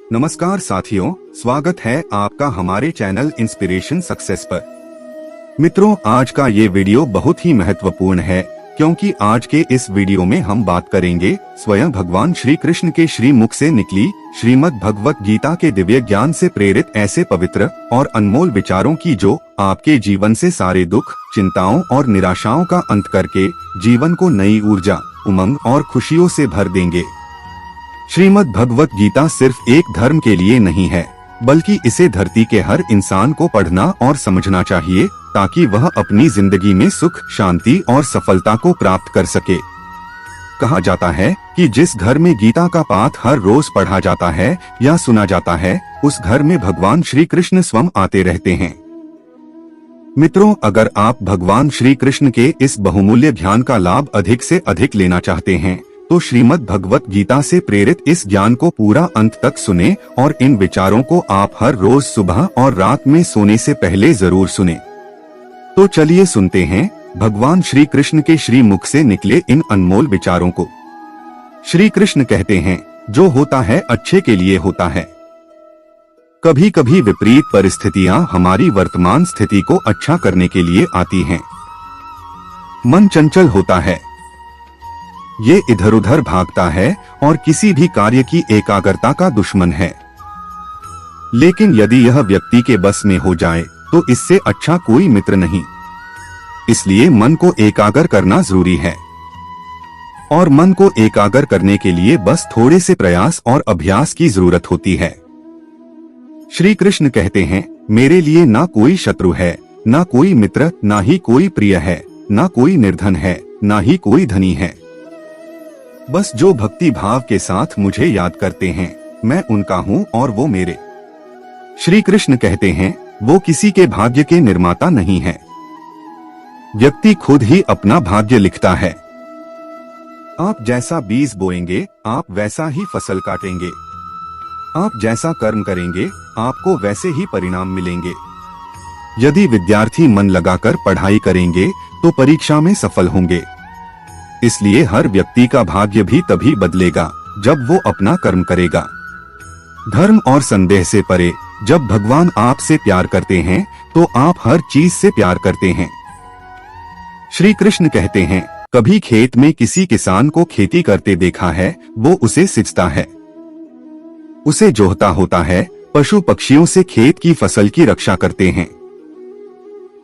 नमस्कार साथियों, स्वागत है आपका हमारे चैनल इंस्पिरेशन सक्सेस पर। मित्रों, आज का ये वीडियो बहुत ही महत्वपूर्ण है क्योंकि आज के इस वीडियो में हम बात करेंगे स्वयं भगवान श्री कृष्ण के श्री मुख से निकली श्रीमद् भगवत गीता के दिव्य ज्ञान से प्रेरित ऐसे पवित्र और अनमोल विचारों की जो आपके जीवन से सारे दुख, चिंताओं और निराशाओं का अंत करके जीवन को नई ऊर्जा, उमंग और खुशियों से भर देंगे। श्रीमद् भगवत गीता सिर्फ एक धर्म के लिए नहीं है, बल्कि इसे धरती के हर इंसान को पढ़ना और समझना चाहिए ताकि वह अपनी जिंदगी में सुख, शांति और सफलता को प्राप्त कर सके। कहा जाता है कि जिस घर में गीता का पाठ हर रोज पढ़ा जाता है या सुना जाता है, उस घर में भगवान श्री कृष्ण स्वयं आते रहते हैं। मित्रों, अगर आप भगवान श्री कृष्ण के इस बहुमूल्य ज्ञान का लाभ अधिक से अधिक लेना चाहते हैं तो श्रीमद् भगवत गीता से प्रेरित इस ज्ञान को पूरा अंत तक सुने और इन विचारों को आप हर रोज सुबह और रात में सोने से पहले जरूर सुने। तो चलिए सुनते हैं भगवान श्री कृष्ण के श्री मुख से निकले इन अनमोल विचारों को। श्री कृष्ण कहते हैं, जो होता है अच्छे के लिए होता है। कभी कभी विपरीत परिस्थितियां हमारी वर्तमान स्थिति को अच्छा करने के लिए आती हैं। मन चंचल होता है, ये इधर उधर भागता है और किसी भी कार्य की एकाग्रता का दुश्मन है। लेकिन यदि यह व्यक्ति के बस में हो जाए तो इससे अच्छा कोई मित्र नहीं। इसलिए मन को एकाग्र करना जरूरी है और मन को एकाग्र करने के लिए बस थोड़े से प्रयास और अभ्यास की जरूरत होती है। श्री कृष्ण कहते हैं, मेरे लिए ना कोई शत्रु है, ना कोई मित्र, ना ही कोई प्रिय है, ना कोई निर्धन है, ना ही कोई धनी है। बस जो भक्ति भाव के साथ मुझे याद करते हैं, मैं उनका हूँ और वो मेरे। श्री कृष्ण कहते हैं, वो किसी के भाग्य के निर्माता नहीं है। व्यक्ति खुद ही अपना भाग्य लिखता है। आप जैसा बीज बोएंगे, आप वैसा ही फसल काटेंगे। आप जैसा कर्म करेंगे, आपको वैसे ही परिणाम मिलेंगे। यदि विद्यार्थी मन लगाकर पढ़ाई करेंगे तो परीक्षा में सफल होंगे। इसलिए हर व्यक्ति का भाग्य भी तभी बदलेगा जब वो अपना कर्म करेगा। धर्म और संदेह से परे, जब भगवान आपसे प्यार करते हैं तो आप हर चीज से प्यार करते हैं। श्री कृष्ण कहते हैं, कभी खेत में किसी किसान को खेती करते देखा है, वो उसे सिंचता है, उसे जोहता होता है, पशु पक्षियों से खेत की फसल की रक्षा करते हैं।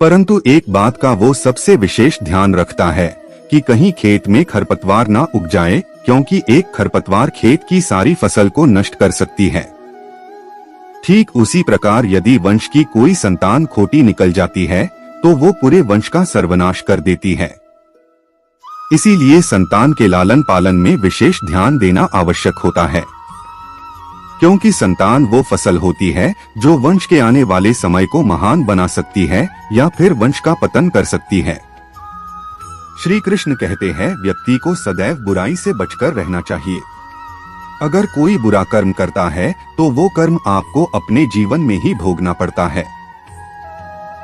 परंतु एक बात का वो सबसे विशेष ध्यान रखता है कि कहीं खेत में खरपतवार ना उग जाए, क्योंकि एक खरपतवार खेत की सारी फसल को नष्ट कर सकती है। ठीक उसी प्रकार यदि वंश की कोई संतान खोटी निकल जाती है तो वो पूरे वंश का सर्वनाश कर देती है। इसीलिए संतान के लालन पालन में विशेष ध्यान देना आवश्यक होता है, क्योंकि संतान वो फसल होती है जो वंश के आने वाले समय को महान बना सकती है या फिर वंश का पतन कर सकती है। श्री कृष्ण कहते हैं, व्यक्ति को सदैव बुराई से बचकर रहना चाहिए। अगर कोई बुरा कर्म करता है तो वो कर्म आपको अपने जीवन में ही भोगना पड़ता है।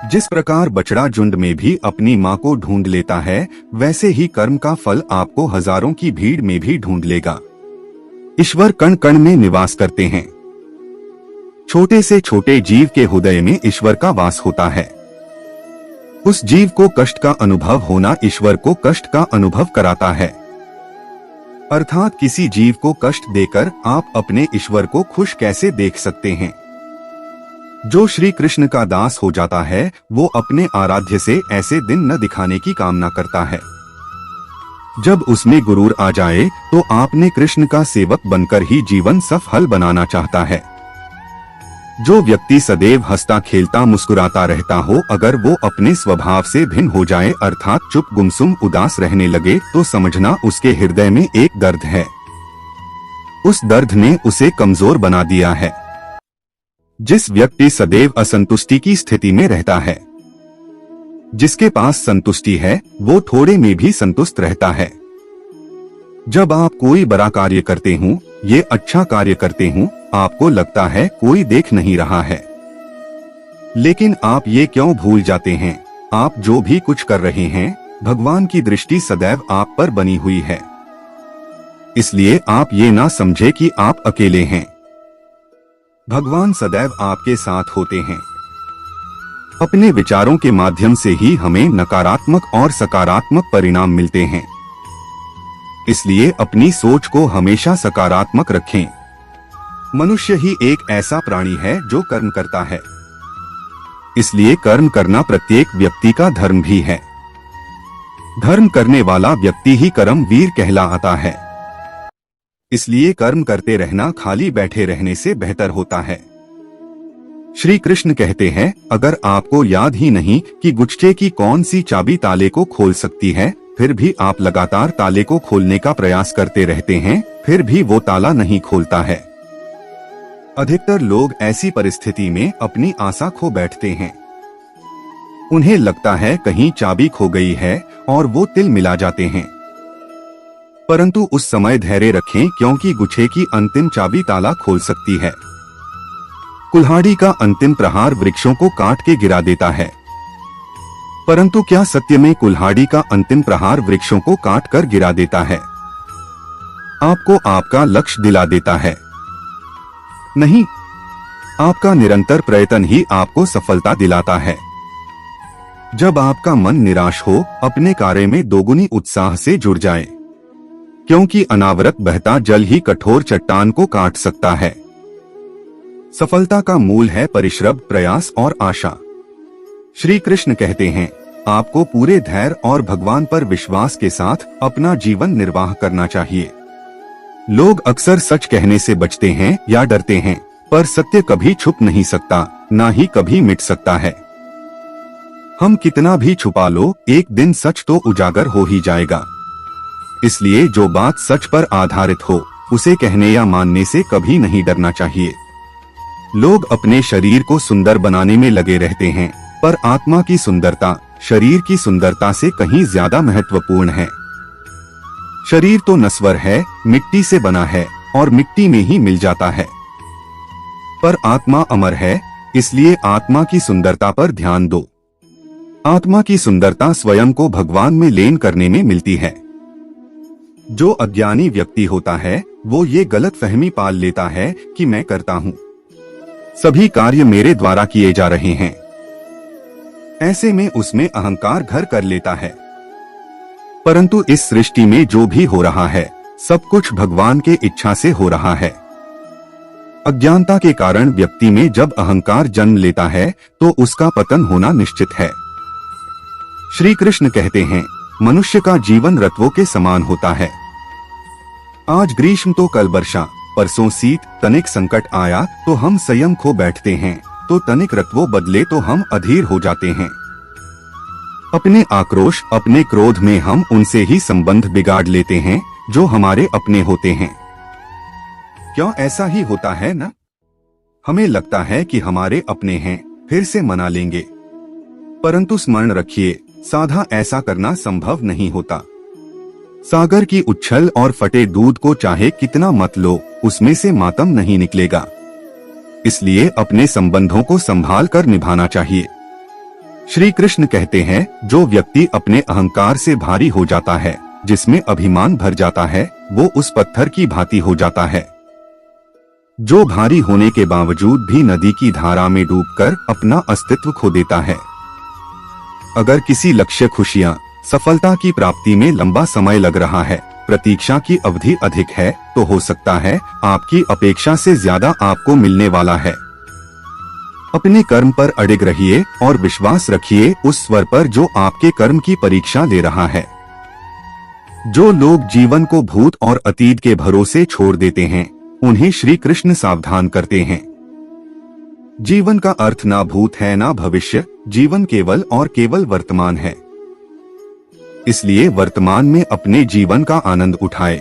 जिस प्रकार बछड़ा झुंड में भी अपनी माँ को ढूंढ लेता है, वैसे ही कर्म का फल आपको हजारों की भीड़ में भी ढूंढ लेगा। ईश्वर कण कण में निवास करते हैं। छोटे से छोटे जीव के हृदय में ईश्वर का वास होता है। उस जीव को कष्ट का अनुभव होना ईश्वर को कष्ट का अनुभव कराता है। अर्थात किसी जीव को कष्ट देकर आप अपने ईश्वर को खुश कैसे देख सकते हैं। जो श्री कृष्ण का दास हो जाता है वो अपने आराध्य से ऐसे दिन न दिखाने की कामना करता है। जब उसमें गुरूर आ जाए तो आपने कृष्ण का सेवक बनकर ही जीवन सफल बनाना चाहता है। जो व्यक्ति सदैव हंसता खेलता मुस्कुराता रहता हो, अगर वो अपने स्वभाव से भिन्न हो जाए, अर्थात चुप गुमसुम उदास रहने लगे, तो समझना उसके हृदय में एक दर्द है। उस दर्द ने उसे कमजोर बना दिया है। जिस व्यक्ति सदैव असंतुष्टि की स्थिति में रहता है, जिसके पास संतुष्टि है, वो थोड़े में भी संतुष्ट रहता है। जब आप कोई बड़ा कार्य करते हूँ, ये अच्छा कार्य करते हूँ, आपको लगता है कोई देख नहीं रहा है। लेकिन आप ये क्यों भूल जाते हैं, आप जो भी कुछ कर रहे हैं, भगवान की दृष्टि सदैव आप पर बनी हुई है। इसलिए आप ये ना समझे कि आप अकेले हैं। भगवान सदैव आपके साथ होते हैं। अपने विचारों के माध्यम से ही हमें नकारात्मक और सकारात्मक परिणाम मिलते हैं। इसलिए अपनी सोच को हमेशा सकारात्मक रखें। मनुष्य ही एक ऐसा प्राणी है जो कर्म करता है, इसलिए कर्म करना प्रत्येक व्यक्ति का धर्म भी है। धर्म करने वाला व्यक्ति ही कर्मवीर कहलाता है। इसलिए कर्म करते रहना खाली बैठे रहने से बेहतर होता है। श्री कृष्ण कहते हैं, अगर आपको याद ही नहीं कि गुच्छे की कौन सी चाबी ताले को खोल सकती है, फिर भी आप लगातार ताले को खोलने का प्रयास करते रहते हैं, फिर भी वो ताला नहीं खोलता है। अधिकतर लोग ऐसी परिस्थिति में अपनी आशा खो बैठते हैं। उन्हें लगता है कहीं चाबी खो गई है और वो तिल मिला जाते हैं। परंतु उस समय धैर्य रखें, क्योंकि गुच्छे की अंतिम चाबी ताला खोल सकती है। कुल्हाड़ी का अंतिम प्रहार वृक्षों को काट के गिरा देता है, परंतु क्या सत्य में कुल्हाड़ी का अंतिम प्रहार वृक्षों को काट कर गिरा देता है? आपको आपका लक्ष्य दिला देता है? नहीं, आपका निरंतर प्रयत्न ही आपको सफलता दिलाता है। जब आपका मन निराश हो, अपने कार्य में दोगुनी उत्साह से जुड़ जाए, क्योंकि अनावरत बहता जल ही कठोर चट्टान को काट सकता है। सफलता का मूल है परिश्रम, प्रयास और आशा। श्री कृष्ण कहते हैं, आपको पूरे धैर्य और भगवान पर विश्वास के साथ अपना जीवन निर्वाह करना चाहिए। लोग अक्सर सच कहने से बचते हैं या डरते हैं, पर सत्य कभी छुप नहीं सकता, ना ही कभी मिट सकता है। हम कितना भी छुपा लो, एक दिन सच तो उजागर हो ही जाएगा। इसलिए जो बात सच पर आधारित हो, उसे कहने या मानने से कभी नहीं डरना चाहिए। लोग अपने शरीर को सुंदर बनाने में लगे रहते हैं, पर आत्मा की सुंदरता शरीर की सुंदरता से कहीं ज्यादा महत्वपूर्ण है। शरीर तो नश्वर है, मिट्टी से बना है और मिट्टी में ही मिल जाता है, पर आत्मा अमर है, इसलिए आत्मा की सुंदरता पर ध्यान दो। आत्मा की सुंदरता स्वयं को भगवान में लीन करने में मिलती है। जो अज्ञानी व्यक्ति होता है, वो ये गलत फहमी पाल लेता है कि मैं करता हूँ, सभी कार्य मेरे द्वारा किए जा रहे हैं। ऐसे में उसमें अहंकार घर कर लेता है। परंतु इस सृष्टि में जो भी हो रहा है, सब कुछ भगवान के इच्छा से हो रहा है। अज्ञानता के कारण व्यक्ति में जब अहंकार जन्म लेता है, तो उसका पतन होना निश्चित है। श्री कृष्ण कहते हैं, मनुष्य का जीवन ऋतुओं के समान होता है। आज ग्रीष्म तो कल वर्षा, परसों शीत, तनिक संकट आया तो हम संयम खो बैठते हैं, तो तनिक ऋतुओं बदले तो हम अधीर हो जाते हैं। अपने आक्रोश, अपने क्रोध में हम उनसे ही संबंध बिगाड़ लेते हैं जो हमारे अपने होते हैं। क्यों ऐसा ही होता है ना? हमें लगता है कि हमारे अपने हैं, फिर से मना लेंगे, परंतु स्मरण रखिए, साधा ऐसा करना संभव नहीं होता। सागर की उछल और फटे दूध को चाहे कितना मत लो, उसमें से मातम नहीं निकलेगा। इसलिए अपने संबंधों को संभाल कर निभाना चाहिए। श्री कृष्ण कहते हैं, जो व्यक्ति अपने अहंकार से भारी हो जाता है, जिसमें अभिमान भर जाता है, वो उस पत्थर की भांति हो जाता है, जो भारी होने के बावजूद भी नदी की धारा में डूबकर अपना अस्तित्व खो देता है। अगर किसी लक्ष्य, खुशियां, सफलता की प्राप्ति में लंबा समय लग रहा है, प्रतीक्षा की अवधि अधिक है, तो हो सकता है आपकी अपेक्षा से ज्यादा आपको मिलने वाला है। अपने कर्म पर अडिग रहिए और विश्वास रखिए उस स्वर पर जो आपके कर्म की परीक्षा ले रहा है। जो लोग जीवन को भूत और अतीत के भरोसे छोड़ देते हैं, उन्हें श्री कृष्ण सावधान करते हैं। जीवन का अर्थ ना भूत है ना भविष्य, जीवन केवल और केवल वर्तमान है। इसलिए वर्तमान में अपने जीवन का आनंद उठाए।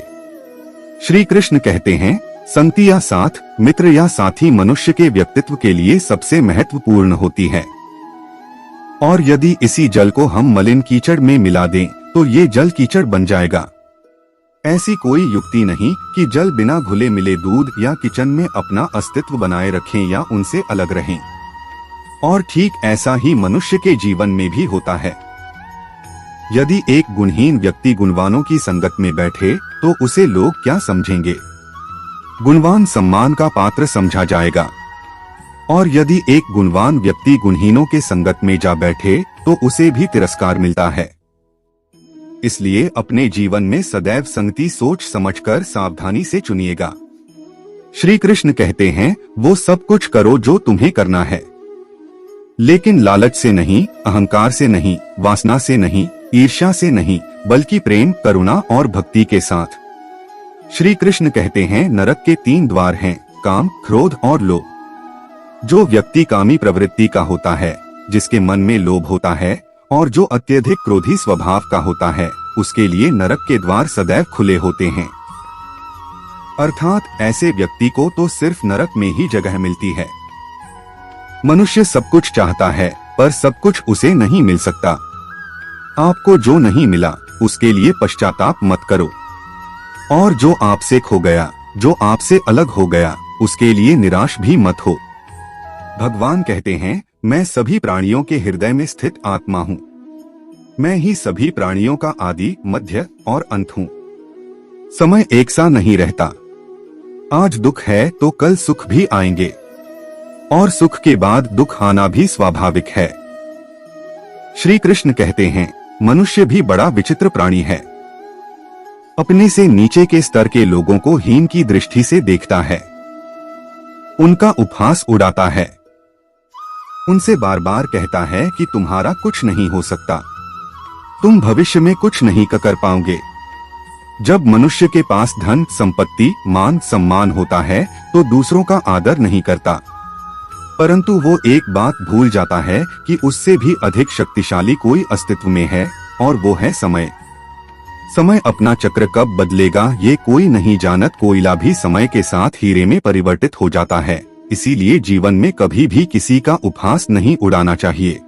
श्री कृष्ण कहते हैं, संगति या साथ, मित्र या साथी मनुष्य के व्यक्तित्व के लिए सबसे महत्वपूर्ण होती है। और यदि इसी जल को हम मलिन कीचड़ में मिला दें, तो ये जल कीचड़ बन जाएगा। ऐसी कोई युक्ति नहीं कि जल बिना घुले मिले दूध या किचन में अपना अस्तित्व बनाए रखें या उनसे अलग रहें। और ठीक ऐसा ही मनुष्य के जीवन में भी होता है। यदि एक गुणहीन व्यक्ति गुणवानों की संगत में बैठे, तो उसे लोग क्या समझेंगे? गुणवान सम्मान का पात्र समझा जाएगा, और यदि एक गुणवान व्यक्ति गुणहीनों के संगत में जा बैठे तो उसे भी तिरस्कार मिलता है। इसलिए अपने जीवन में सदैव संगति सोच समझकर सावधानी से चुनिएगा। श्री कृष्ण कहते हैं, वो सब कुछ करो जो तुम्हें करना है, लेकिन लालच से नहीं, अहंकार से नहीं, वासना से नहीं, ईर्ष्या से नहीं, बल्कि प्रेम, करुणा और भक्ति के साथ। श्री कृष्ण कहते हैं, नरक के 3 द्वार हैं, काम, क्रोध और लोभ। जो व्यक्ति कामी प्रवृत्ति का होता है, जिसके मन में लोभ होता है और जो अत्यधिक क्रोधी स्वभाव का होता है, उसके लिए नरक के द्वार सदैव खुले होते हैं। अर्थात ऐसे व्यक्ति को तो सिर्फ नरक में ही जगह मिलती है। मनुष्य सब कुछ चाहता है पर सब कुछ उसे नहीं मिल सकता। आपको जो नहीं मिला उसके लिए पश्चाताप मत करो, और जो आपसे खो गया, जो आपसे अलग हो गया, उसके लिए निराश भी मत हो। भगवान कहते हैं, मैं सभी प्राणियों के हृदय में स्थित आत्मा हूँ। मैं ही सभी प्राणियों का आदि, मध्य और अंत हूँ। समय एक सा नहीं रहता। आज दुख है तो कल सुख भी आएंगे, और सुख के बाद दुख आना भी स्वाभाविक है। श्री कृष्ण कहते हैं, मनुष्य भी बड़ा विचित्र प्राणी है। अपने से नीचे के स्तर के लोगों को हीन की दृष्टि से देखता है, उनका उपहास उड़ाता है, उनसे बार बार कहता है कि तुम्हारा कुछ नहीं हो सकता, तुम भविष्य में कुछ नहीं कर पाओगे। जब मनुष्य के पास धन, संपत्ति, मान, सम्मान होता है तो दूसरों का आदर नहीं करता, परंतु वो एक बात भूल जाता है कि उससे भी अधिक शक्तिशाली कोई अस्तित्व में है, और वो है समय। समय अपना चक्र कब बदलेगा ये कोई नहीं जानत। कोयला भी समय के साथ हीरे में परिवर्तित हो जाता है। इसीलिए जीवन में कभी भी किसी का उपहास नहीं उड़ाना चाहिए।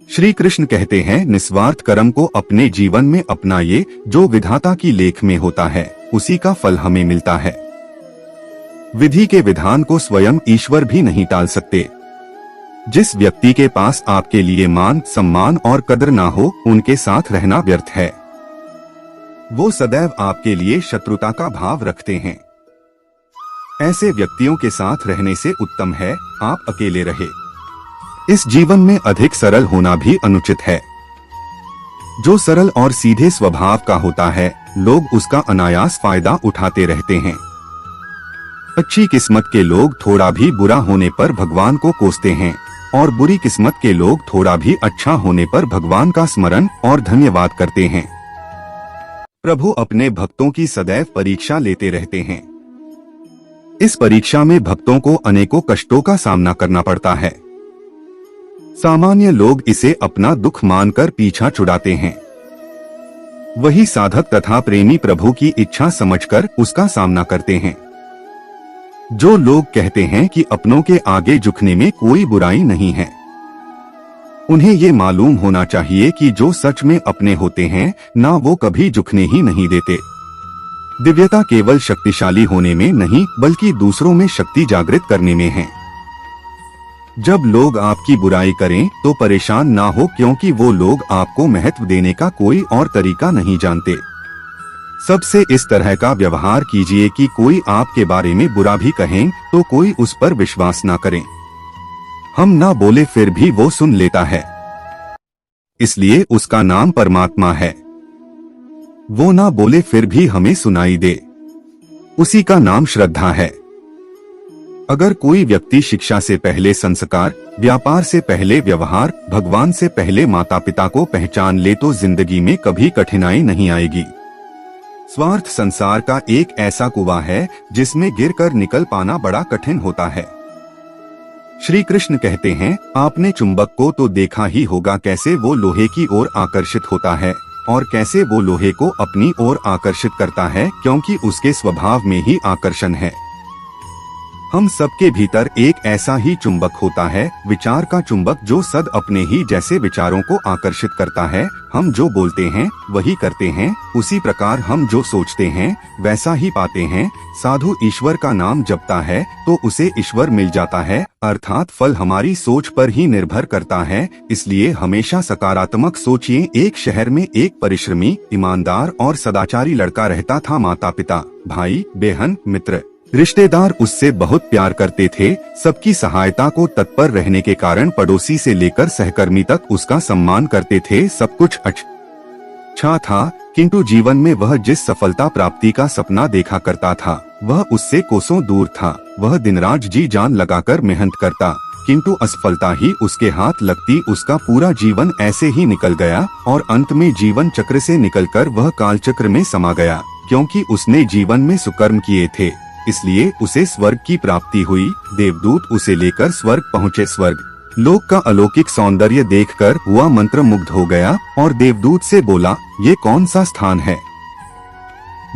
श्री कृष्ण कहते हैं, निस्वार्थ कर्म को अपने जीवन में अपनाइए। जो विधाता की लेख में होता है उसी का फल हमें मिलता है। विधि के विधान को स्वयं ईश्वर भी नहीं टाल सकते। जिस व्यक्ति के पास आपके लिए मान, सम्मान और कदर ना हो, उनके साथ रहना व्यर्थ है। वो सदैव आपके लिए शत्रुता का भाव रखते हैं। ऐसे व्यक्तियों के साथ रहने से उत्तम है आप अकेले रहे। इस जीवन में अधिक सरल होना भी अनुचित है। जो सरल और सीधे स्वभाव का होता है, लोग उसका अनायास फायदा उठाते रहते हैं। अच्छी किस्मत के लोग थोड़ा भी बुरा होने पर भगवान को कोसते हैं, और बुरी किस्मत के लोग थोड़ा भी अच्छा होने पर भगवान का स्मरण और धन्यवाद करते हैं। प्रभु अपने भक्तों की सदैव परीक्षा लेते रहते हैं। इस परीक्षा में भक्तों को अनेकों कष्टों का सामना करना पड़ता है। सामान्य लोग इसे अपना दुख मानकर पीछा छुड़ाते हैं। वही साधक तथा प्रेमी प्रभु की इच्छा समझकर उसका सामना करते हैं। जो लोग कहते हैं कि अपनों के आगे झुकने में कोई बुराई नहीं है, उन्हें ये मालूम होना चाहिए कि जो सच में अपने होते हैं ना, वो कभी झुकने ही नहीं देते। दिव्यता केवल शक्तिशाली होने में नहीं, बल्कि दूसरों में शक्ति जागृत करने में है। जब लोग आपकी बुराई करें तो परेशान ना हो, क्योंकि वो लोग आपको महत्व देने का कोई और तरीका नहीं जानते। सबसे इस तरह का व्यवहार कीजिए कि कोई आपके बारे में बुरा भी कहें तो कोई उस पर विश्वास ना करें। हम ना बोले फिर भी वो सुन लेता है, इसलिए उसका नाम परमात्मा है। वो ना बोले फिर भी हमें सुनाई दे, उसी का नाम श्रद्धा है। अगर कोई व्यक्ति शिक्षा से पहले संस्कार, व्यापार से पहले व्यवहार, भगवान से पहले माता पिता को पहचान ले तो जिंदगी में कभी कठिनाई नहीं आएगी। स्वार्थ संसार का एक ऐसा कुआं है जिसमें गिरकर निकल पाना बड़ा कठिन होता है। श्री कृष्ण कहते हैं, आपने चुंबक को तो देखा ही होगा कैसे वो लोहे की ओर आकर्षित होता है और कैसे वो लोहे को अपनी ओर आकर्षित करता है, क्योंकि उसके स्वभाव में ही आकर्षण है। हम सबके भीतर एक ऐसा ही चुंबक होता है, विचार का चुंबक, जो सद अपने ही जैसे विचारों को आकर्षित करता है। हम जो बोलते हैं वही करते हैं, उसी प्रकार हम जो सोचते हैं वैसा ही पाते हैं। साधु ईश्वर का नाम जपता है तो उसे ईश्वर मिल जाता है, अर्थात फल हमारी सोच पर ही निर्भर करता है। इसलिए हमेशा सकारात्मक सोचिए। एक शहर में एक परिश्रमी, ईमानदार और सदाचारी लड़का रहता था। माता पिता, भाई बहन, मित्र रिश्तेदार उससे बहुत प्यार करते थे। सबकी सहायता को तत्पर रहने के कारण पड़ोसी से लेकर सहकर्मी तक उसका सम्मान करते थे। सब कुछ अच्छा था, किंतु जीवन में वह जिस सफलता प्राप्ति का सपना देखा करता था वह उससे कोसों दूर था। वह दिन रात जी जान लगाकर मेहनत करता, किंतु असफलता ही उसके हाथ लगती। उसका पूरा जीवन ऐसे ही निकल गया और अंत में जीवन चक्र से निकलकर वह काल चक्र में समा गया। क्योंकि उसने जीवन में सुकर्म किए थे, इसलिए उसे स्वर्ग की प्राप्ति हुई। देवदूत उसे लेकर स्वर्ग पहुँचे। स्वर्ग लोक का अलौकिक सौंदर्य देखकर हुआ मंत्रमुग्ध हो गया और देवदूत से बोला, ये कौन सा स्थान है?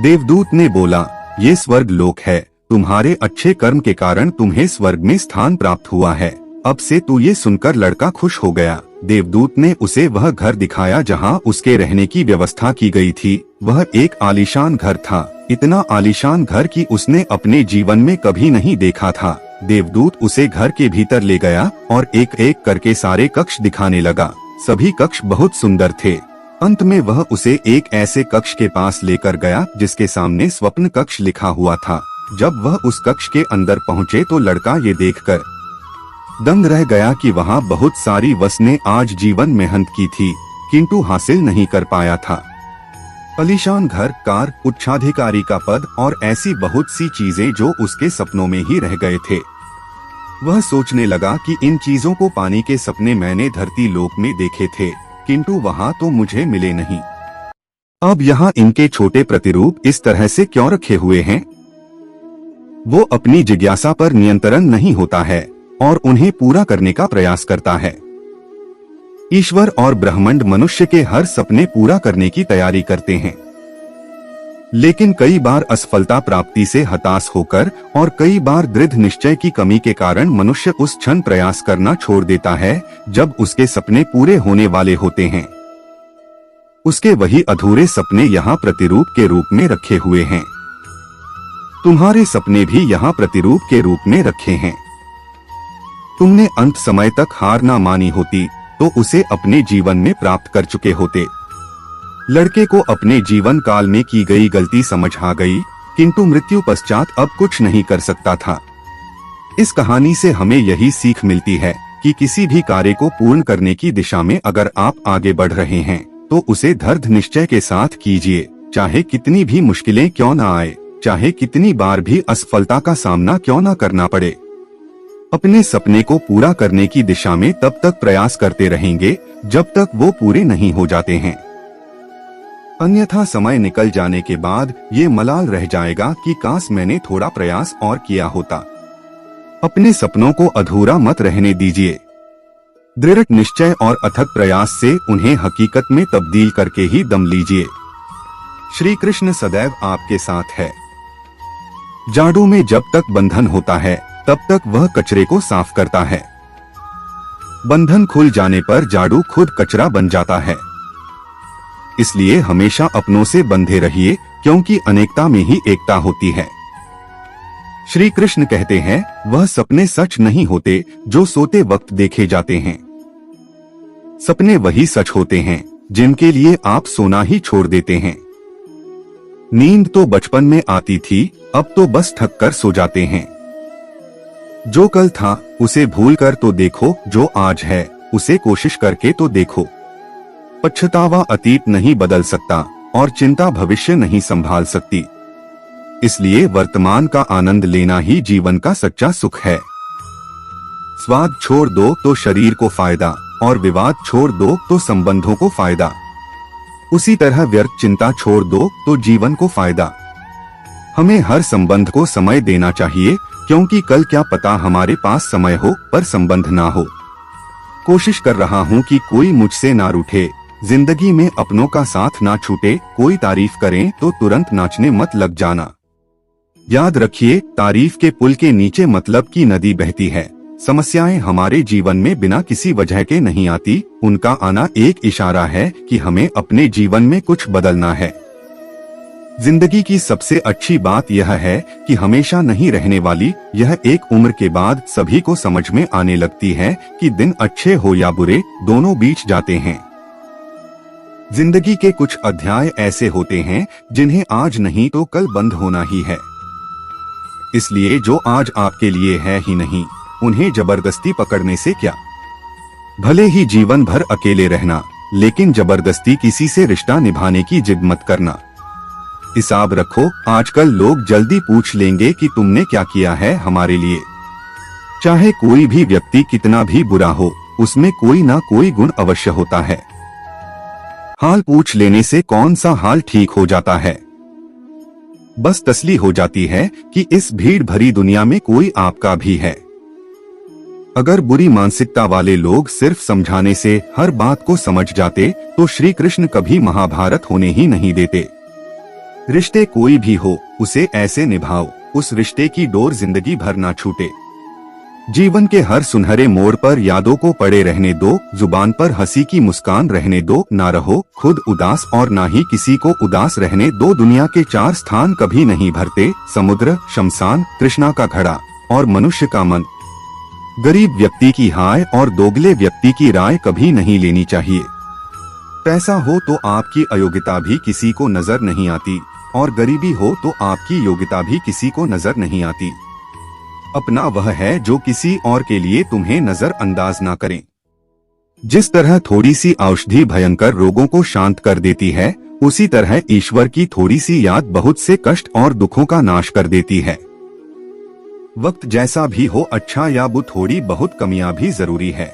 देवदूत ने बोला, ये स्वर्ग लोक है। तुम्हारे अच्छे कर्म के कारण तुम्हें स्वर्ग में स्थान प्राप्त हुआ है। अब से तू ये सुनकर लड़का खुश हो गया। देवदूत ने उसे वह घर दिखाया जहाँ उसके रहने की व्यवस्था की गई थी। वह एक आलीशान घर था। इतना आलीशान घर कि उसने अपने जीवन में कभी नहीं देखा था। देवदूत उसे घर के भीतर ले गया और एक एक करके सारे कक्ष दिखाने लगा। सभी कक्ष बहुत सुंदर थे। अंत में वह उसे एक ऐसे कक्ष के पास लेकर गया जिसके सामने स्वप्न कक्ष लिखा हुआ था। जब वह उस कक्ष के अंदर पहुँचे तो लड़का ये देखकर दंग रह गया कि वहाँ बहुत सारी वस्तुएं आज जीवन मेहनत की थी, किंतु हासिल नहीं कर पाया था। आलीशान घर, कार, उच्चाधिकारी का पद और ऐसी बहुत सी चीजें जो उसके सपनों में ही रह गए थे। वह सोचने लगा कि इन चीजों को पाने के सपने मैंने धरती लोक में देखे थे, किंतु वहाँ तो मुझे मिले नहीं। अब यहाँ इनके छोटे प्रतिरूप इस तरह से क्यों रखे हुए हैं? वो अपनी जिज्ञासा पर नियंत्रण नहीं होता है और उन्हें पूरा करने का प्रयास करता है। ईश्वर और ब्रह्मांड मनुष्य के हर सपने पूरा करने की तैयारी करते हैं, लेकिन कई बार असफलता प्राप्ति से हताश होकर और कई बार दृढ़ निश्चय की कमी के कारण मनुष्य उस क्षण प्रयास करना छोड़ देता है जब उसके सपने पूरे होने वाले होते हैं। उसके वही अधूरे सपने यहाँ प्रतिरूप के रूप में रखे हुए हैं। तुम्हारे सपने भी यहाँ प्रतिरूप के रूप में रखे हैं। तुमने अंत समय तक हार ना मानी होती तो उसे अपने जीवन में प्राप्त कर चुके होते। लड़के को अपने जीवन काल में की गई गलती समझ आ गई, किंतु मृत्यु पश्चात अब कुछ नहीं कर सकता था। इस कहानी से हमें यही सीख मिलती है कि किसी भी कार्य को पूर्ण करने की दिशा में अगर आप आगे बढ़ रहे हैं तो उसे दृढ़ निश्चय के साथ कीजिए, चाहे कितनी भी मुश्किलें क्यों न आए, चाहे कितनी बार भी असफलता का सामना क्यों न करना पड़े। अपने सपने को पूरा करने की दिशा में तब तक प्रयास करते रहेंगे जब तक वो पूरे नहीं हो जाते हैं। अन्यथा समय निकल जाने के बाद ये मलाल रह जाएगा कि काश मैंने थोड़ा प्रयास और किया होता। अपने सपनों को अधूरा मत रहने दीजिए। दृढ़ निश्चय और अथक प्रयास से उन्हें हकीकत में तब्दील करके ही दम लीजिए। श्री कृष्ण सदैव आपके साथ है। जाड़ू में जब तक बंधन होता है तब तक वह कचरे को साफ करता है। बंधन खुल जाने पर जाड़ू खुद कचरा बन जाता है। इसलिए हमेशा अपनों से बंधे रहिए, क्योंकि अनेकता में ही एकता होती है। श्री कृष्ण कहते हैं, वह सपने सच नहीं होते जो सोते वक्त देखे जाते हैं। सपने वही सच होते हैं जिनके लिए आप सोना ही छोड़ देते हैं। नींद तो बचपन में आती थी, अब तो बस थक कर सो जाते हैं। जो कल था उसे भूल कर तो देखो, जो आज है उसे कोशिश करके तो देखो। पछतावा अतीत नहीं बदल सकता और चिंता भविष्य नहीं संभाल सकती। इसलिए वर्तमान का आनंद लेना ही जीवन का सच्चा सुख है। स्वाद छोड़ दो तो शरीर को फायदा और विवाद छोड़ दो तो संबंधों को फायदा। उसी तरह व्यर्थ चिंता छोड़ दो तो जीवन को फायदा। हमें हर संबंध को समय देना चाहिए, क्योंकि कल क्या पता हमारे पास समय हो पर संबंध ना हो। कोशिश कर रहा हूँ कि कोई मुझसे ना रूठे, जिंदगी में अपनों का साथ ना छूटे। कोई तारीफ करें तो तुरंत नाचने मत लग जाना। याद रखिए, तारीफ के पुल के नीचे मतलब की नदी बहती है। समस्याएं हमारे जीवन में बिना किसी वजह के नहीं आती, उनका आना एक इशारा है कि हमें अपने जीवन में कुछ बदलना है। जिंदगी की सबसे अच्छी बात यह है कि हमेशा नहीं रहने वाली। यह एक उम्र के बाद सभी को समझ में आने लगती है कि दिन अच्छे हो या बुरे, दोनों बीत जाते हैं। जिंदगी के कुछ अध्याय ऐसे होते हैं जिन्हें आज नहीं तो कल बंद होना ही है। इसलिए जो आज आपके लिए है ही नहीं, उन्हें जबरदस्ती पकड़ने से क्या। भले ही जीवन भर अकेले रहना, लेकिन जबरदस्ती किसी से रिश्ता निभाने की जिद मत करना। हिसाब रखो, आजकल लोग जल्दी पूछ लेंगे कि तुमने क्या किया है हमारे लिए। चाहे कोई भी व्यक्ति कितना भी बुरा हो, उसमें कोई ना कोई गुण अवश्य होता है। हाल पूछ लेने से कौन सा हाल ठीक हो जाता है। बस तसल्ली हो जाती है कि इस भीड़ भरी दुनिया में कोई आपका भी है। अगर बुरी मानसिकता वाले लोग सिर्फ समझाने से हर बात को समझ जाते तो श्री कृष्ण कभी महाभारत होने ही नहीं देते। रिश्ते कोई भी हो, उसे ऐसे निभाओ, उस रिश्ते की डोर जिंदगी भर ना छूटे। जीवन के हर सुनहरे मोड़ पर यादों को पड़े रहने दो, जुबान पर हंसी की मुस्कान रहने दो, ना रहो खुद उदास और ना ही किसी को उदास रहने दो। दुनिया के 4 स्थान कभी नहीं भरते, समुद्र, शमशान, तृष्णा का घड़ा और मनुष्य का मन। गरीब व्यक्ति की हाय और दोगले व्यक्ति की राय कभी नहीं लेनी चाहिए। पैसा हो तो आपकी अयोग्यता भी किसी को नजर नहीं आती, और गरीबी हो तो आपकी योग्यता भी किसी को नजर नहीं आती। अपना वह है जो किसी और के लिए तुम्हें नजरअंदाज ना करें। जिस तरह थोड़ी सी औषधि भयंकर रोगों को शांत कर देती है, उसी तरह ईश्वर की थोड़ी सी याद बहुत से कष्ट और दुखों का नाश कर देती है। वक्त जैसा भी हो, अच्छा या बुरा, थोड़ी बहुत कमियां भी जरूरी है।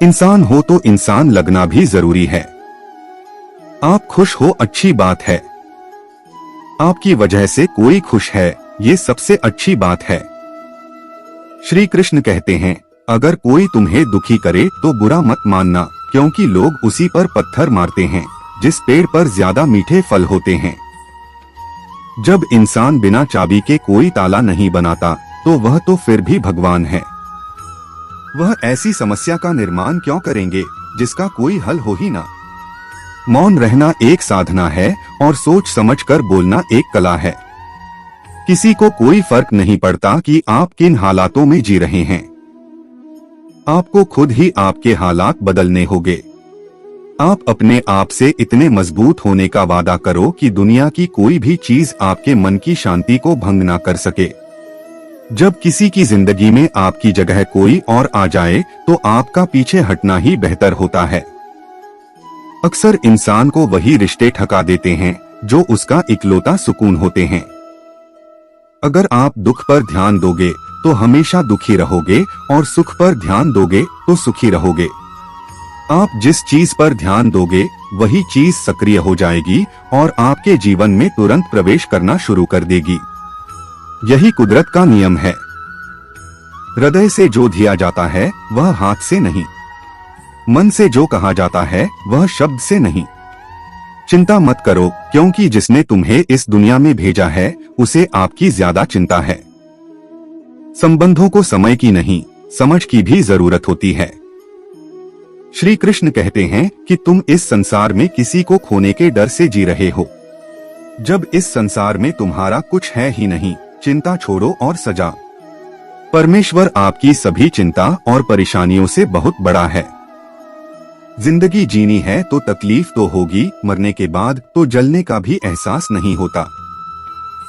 इंसान हो तो इंसान लगना भी जरूरी है। आप खुश हो, अच्छी बात है। आपकी वजह से कोई खुश है, ये सबसे अच्छी बात है। श्री कृष्ण कहते हैं, अगर कोई तुम्हें दुखी करे तो बुरा मत मानना, क्योंकि लोग उसी पर पत्थर मारते हैं जिस पेड़ पर ज्यादा मीठे फल होते हैं। जब इंसान बिना चाबी के कोई ताला नहीं बनाता, तो वह तो फिर भी भगवान है। वह ऐसी समस्या का निर्माण क्यों करेंगे जिसका कोई हल हो ही ना। मौन रहना एक साधना है और सोच समझकर बोलना एक कला है। किसी को कोई फर्क नहीं पड़ता कि आप किन हालातों में जी रहे हैं। आपको खुद ही आपके हालात बदलने होंगे। आप अपने आप से इतने मजबूत होने का वादा करो कि दुनिया की कोई भी चीज आपके मन की शांति को भंग ना कर सके। जब किसी की जिंदगी में आपकी जगह कोई और आ जाए तो आपका पीछे हटना ही बेहतर होता है। अक्सर इंसान को वही रिश्ते ठगा देते हैं जो उसका इकलौता सुकून होते हैं। अगर आप दुख पर ध्यान दोगे तो हमेशा दुखी रहोगे, और सुख पर ध्यान दोगे तो सुखी रहोगे। आप जिस चीज पर ध्यान दोगे वही चीज सक्रिय हो जाएगी और आपके जीवन में तुरंत प्रवेश करना शुरू कर देगी। यही कुदरत का नियम है। हृदय से जो दिया जाता है वह हाथ से नहीं, मन से जो कहा जाता है वह शब्द से नहीं। चिंता मत करो, क्योंकि जिसने तुम्हें इस दुनिया में भेजा है उसे आपकी ज्यादा चिंता है। संबंधों को समय की नहीं, समझ की भी जरूरत होती है। श्री कृष्ण कहते हैं कि तुम इस संसार में किसी को खोने के डर से जी रहे हो। जब इस संसार में तुम्हारा कुछ है ही नहीं, चिंता छोड़ो और सजा। परमेश्वर आपकी सभी चिंता और परेशानियों से बहुत बड़ा है। जिंदगी जीनी है तो तकलीफ तो होगी, मरने के बाद तो जलने का भी एहसास नहीं होता।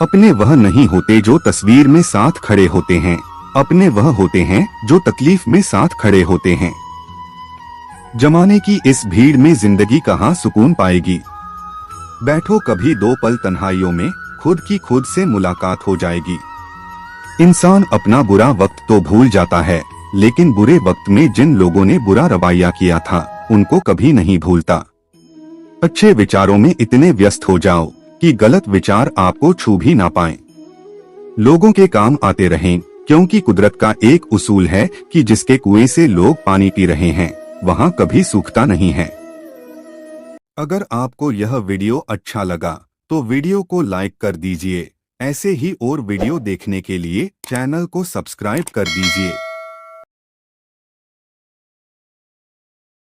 अपने वह नहीं होते जो तस्वीर में साथ खड़े होते हैं, अपने वह होते हैं जो तकलीफ में साथ खड़े होते हैं। जमाने की इस भीड़ में जिंदगी कहाँ सुकून पाएगी। बैठो कभी 2 पल तन्हाइयों में, खुद की खुद से मुलाकात हो जाएगी। इंसान अपना बुरा वक्त तो भूल जाता है, लेकिन बुरे वक्त में जिन लोगों ने बुरा रवैया किया था उनको कभी नहीं भूलता। अच्छे विचारों में इतने व्यस्त हो जाओ कि गलत विचार आपको छू भी ना पाएं। लोगों के काम आते रहें, क्योंकि कुदरत का एक उसूल है कि जिसके कुएं से लोग पानी पी रहे हैं वहां कभी सूखता नहीं है। अगर आपको यह वीडियो अच्छा लगा तो वीडियो को लाइक कर दीजिए। ऐसे ही और वीडियो देखने के लिए चैनल को सब्सक्राइब कर दीजिए।